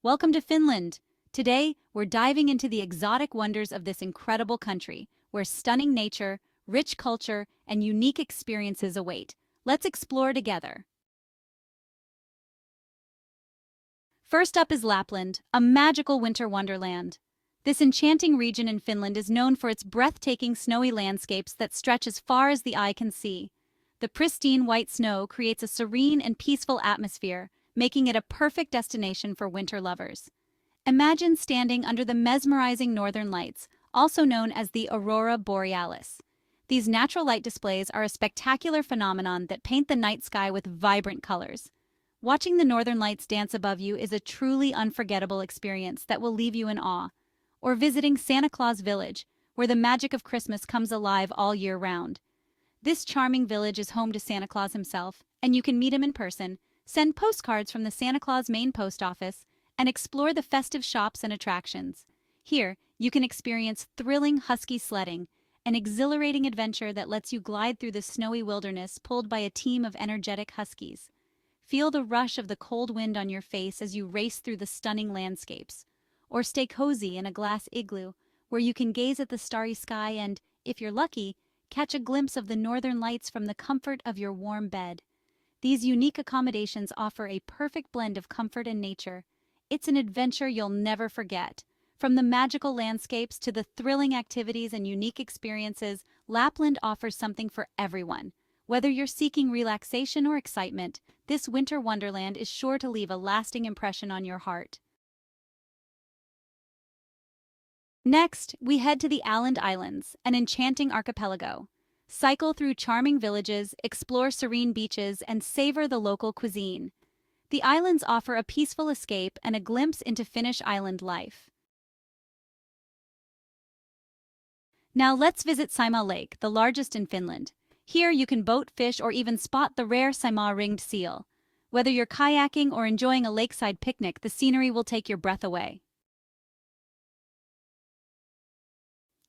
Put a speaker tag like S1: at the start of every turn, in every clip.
S1: Welcome to Finland. Today, we're diving into the exotic wonders of this incredible country, where stunning nature, rich culture, and unique experiences await. Let's explore together. First up is Lapland, a magical winter wonderland. This enchanting region in Finland is known for its breathtaking snowy landscapes that stretch as far as the eye can see. The pristine white snow creates a serene and peaceful atmosphere, making it a perfect destination for winter lovers. Imagine standing under the mesmerizing northern lights, also known as the aurora borealis. These natural light displays are a spectacular phenomenon that paint the night sky with vibrant colors. Watching the northern lights dance above you is a truly unforgettable experience that will leave you in awe. Or visiting Santa Claus Village, where the magic of Christmas comes alive all year round. This charming village is home to Santa Claus himself, and you can meet him in person, send postcards from the Santa Claus main post office, and explore the festive shops and attractions. Here, you can experience thrilling husky sledding, an exhilarating adventure that lets you glide through the snowy wilderness pulled by a team of energetic huskies. Feel the rush of the cold wind on your face as you race through the stunning landscapes. Or stay cozy in a glass igloo, where you can gaze at the starry sky and, if you're lucky, catch a glimpse of the northern lights from the comfort of your warm bed. These unique accommodations offer a perfect blend of comfort and nature. It's an adventure you'll never forget. From the magical landscapes to the thrilling activities and unique experiences, Lapland offers something for everyone. Whether you're seeking relaxation or excitement, this winter wonderland is sure to leave a lasting impression on your heart. Next, we head to the Åland Islands, an enchanting archipelago. Cycle through charming villages, explore serene beaches, and savor the local cuisine. The islands offer a peaceful escape and a glimpse into Finnish island life. Now let's visit Saimaa Lake, the largest in Finland. Here you can boat, fish, or even spot the rare Saimaa ringed seal. Whether you're kayaking or enjoying a lakeside picnic, the scenery will take your breath away.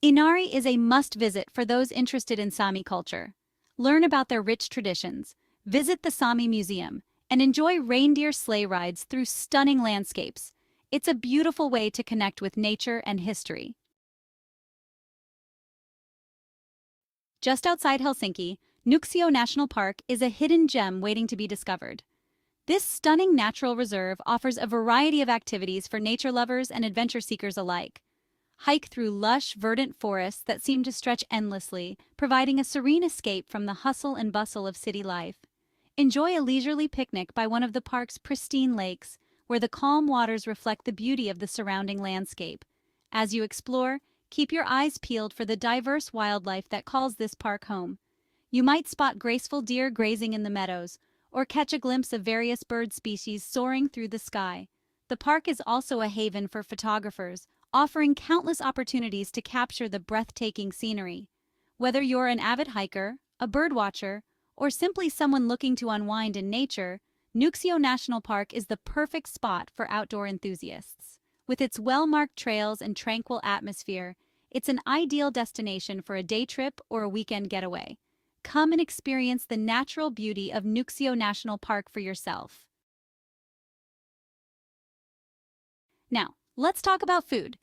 S1: Inari is a must-visit for those interested in Sami culture. Learn about their rich traditions, visit the Sami Museum, and enjoy reindeer sleigh rides through stunning landscapes. It's a beautiful way to connect with nature and history. Just outside Helsinki, Nuuksio National Park is a hidden gem waiting to be discovered. This stunning natural reserve offers a variety of activities for nature lovers and adventure seekers alike. Hike through lush, verdant forests that seem to stretch endlessly, providing a serene escape from the hustle and bustle of city life. Enjoy a leisurely picnic by one of the park's pristine lakes, where the calm waters reflect the beauty of the surrounding landscape. As you explore, keep your eyes peeled for the diverse wildlife that calls this park home. You might spot graceful deer grazing in the meadows, or catch a glimpse of various bird species soaring through the sky. The park is also a haven for photographers, offering countless opportunities to capture the breathtaking scenery. Whether you're an avid hiker, a birdwatcher, or simply someone looking to unwind in nature, Nuuksio National Park is the perfect spot for outdoor enthusiasts. With its well-marked trails and tranquil atmosphere, it's an ideal destination for a day trip or a weekend getaway. Come and experience the natural beauty of Nuuksio National Park for yourself. Now, let's talk about food.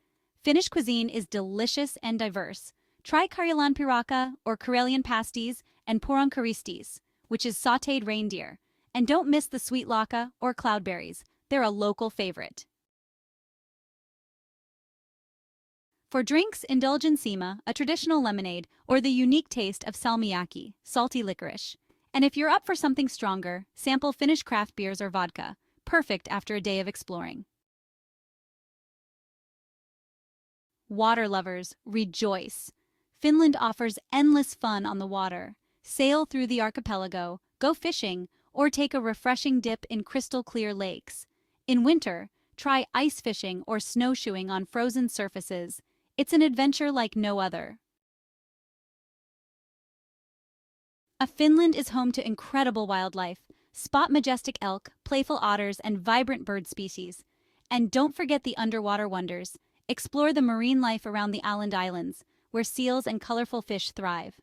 S1: Finnish cuisine is delicious and diverse. Try Karjalan pirakka, or Karelian pasties, and poronkaristis, which is sautéed reindeer. And don't miss the sweet lakka, or cloudberries. They're a local favorite. For drinks, indulge in sima, a traditional lemonade, or the unique taste of salmiakki, salty licorice. And if you're up for something stronger, sample Finnish craft beers or vodka, perfect after a day of exploring. Water lovers, rejoice! Finland offers endless fun on the water. Sail through the archipelago, go fishing, or take a refreshing dip in crystal-clear lakes. In winter, try ice fishing or snowshoeing on frozen surfaces. It's an adventure like no other. Finland is home to incredible wildlife. Spot majestic elk, playful otters, and vibrant bird species. And don't forget the underwater wonders. Explore the marine life around the Åland Islands, where seals and colorful fish thrive.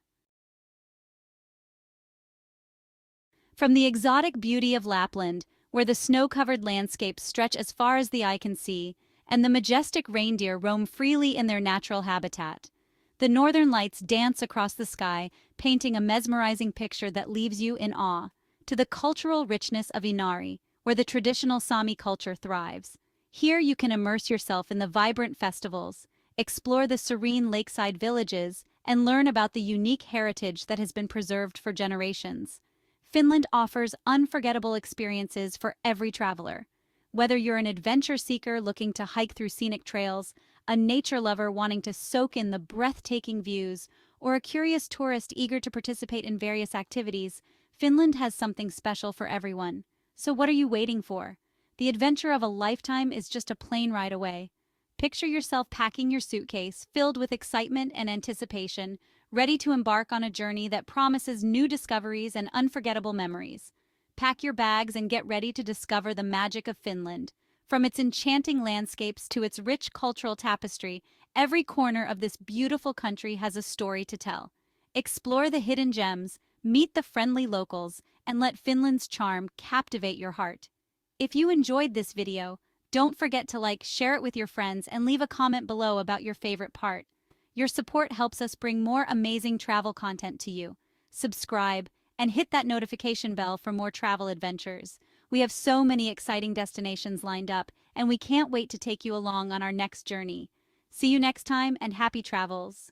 S1: From the exotic beauty of Lapland, where the snow-covered landscapes stretch as far as the eye can see, and the majestic reindeer roam freely in their natural habitat. The northern lights dance across the sky, painting a mesmerizing picture that leaves you in awe. To the cultural richness of Inari, where the traditional Sami culture thrives. Here you can immerse yourself in the vibrant festivals, explore the serene lakeside villages, and learn about the unique heritage that has been preserved for generations. Finland offers unforgettable experiences for every traveler. Whether you're an adventure seeker looking to hike through scenic trails, a nature lover wanting to soak in the breathtaking views, or a curious tourist eager to participate in various activities, Finland has something special for everyone. So what are you waiting for? The adventure of a lifetime is just a plane ride away. Picture yourself packing your suitcase, filled with excitement and anticipation, ready to embark on a journey that promises new discoveries and unforgettable memories. Pack your bags and get ready to discover the magic of Finland. From its enchanting landscapes to its rich cultural tapestry, every corner of this beautiful country has a story to tell. Explore the hidden gems, meet the friendly locals, and let Finland's charm captivate your heart. If you enjoyed this video, don't forget to like, share it with your friends, and leave a comment below about your favorite part. Your support helps us bring more amazing travel content to you. Subscribe and hit that notification bell for more travel adventures. We have so many exciting destinations lined up, and we can't wait to take you along on our next journey. See you next time, and happy travels!